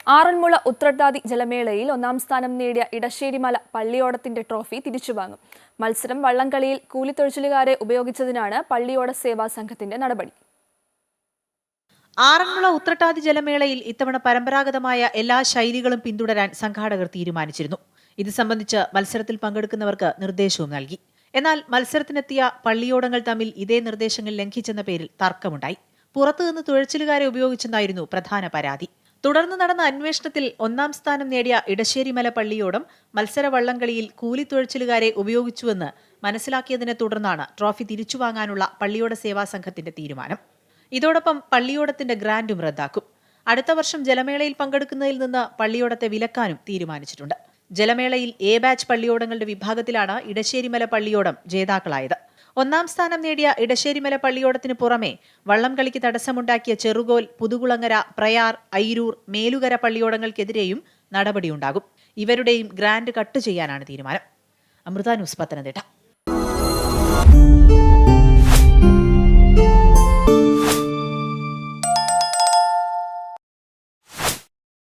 ആറന്മുള ഉത്രട്ടാതി ജലമേളയിൽ ഒന്നാം സ്ഥാനം നേടിയ ഇടശ്ശേരിമല പള്ളിയോടത്തിന്റെ ട്രോഫി തിരിച്ചുവാങ്ങും. മത്സരം വള്ളംകളിയിൽ കൂലിത്തൊഴിലാളികളെ ഉപയോഗിച്ചതിനാണ് പള്ളിയോട സേവാ സംഘത്തിന്റെ നടപടി. ആറന്മുള ഉത്രട്ടാതി ജലമേളയിൽ ഇത്തവണ പരമ്പരാഗതമായ എല്ലാ ശൈലികളും പിന്തുടരാൻ സംഘാടകർ തീരുമാനിച്ചിരുന്നു. ഇത് സംബന്ധിച്ച് മത്സരത്തിൽ പങ്കെടുക്കുന്നവർക്ക് നിർദ്ദേശവും നൽകി. എന്നാൽ മത്സരത്തിനെത്തിയ പള്ളിയോടങ്ങൾ തമ്മിൽ ഇതേ നിർദ്ദേശങ്ങൾ ലംഘിച്ചെന്ന പേരിൽ തർക്കമുണ്ടായി. പുറത്തുനിന്ന് തുഴച്ചിലുകാരെ ഉപയോഗിച്ചെന്നായിരുന്നു പ്രധാന പരാതി. തുടർന്ന് നടന്ന അന്വേഷണത്തിൽ ഒന്നാം സ്ഥാനം നേടിയ ഇടശ്ശേരിമല പള്ളിയോടം മത്സര വള്ളംകളിയിൽ കൂലിത്തൊഴിച്ചിലുകാരെ ഉപയോഗിച്ചുവെന്ന് മനസ്സിലാക്കിയതിനെ തുടർന്നാണ് ട്രോഫി തിരിച്ചുവാങ്ങാനുള്ള പള്ളിയോട സേവാ സംഘത്തിന്റെ തീരുമാനം. ഇതോടൊപ്പം പള്ളിയോടത്തിന്റെ ഗ്രാൻഡും റദ്ദാക്കും. അടുത്ത വർഷം ജലമേളയിൽ പങ്കെടുക്കുന്നതിൽ നിന്ന് പള്ളിയോടത്തെ വിലക്കാനും തീരുമാനിച്ചിട്ടുണ്ട്. ജലമേളയിൽ എ ബാച്ച് പള്ളിയോടങ്ങളുടെ വിഭാഗത്തിലാണ് ഇടശ്ശേരിമല പള്ളിയോടം ജേതാക്കളായത്. ഒന്നാം സ്ഥാനം നേടിയ ഇടശ്ശേരിമല പള്ളിയോടത്തിന് പുറമെ വള്ളംകളിക്ക് തടസ്സമുണ്ടാക്കിയ ചെറുകോൽ, പുതുകുളങ്ങര, പ്രയാർ, ഐരൂർ, മേലുകര പള്ളിയോടങ്ങൾക്കെതിരെയും നടപടിയുണ്ടാകും. ഇവരുടെയും ഗ്രാൻഡ് കട്ട് ചെയ്യാനാണ് തീരുമാനം. അമൃത ന്യൂസ്, പത്തനംതിട്ട.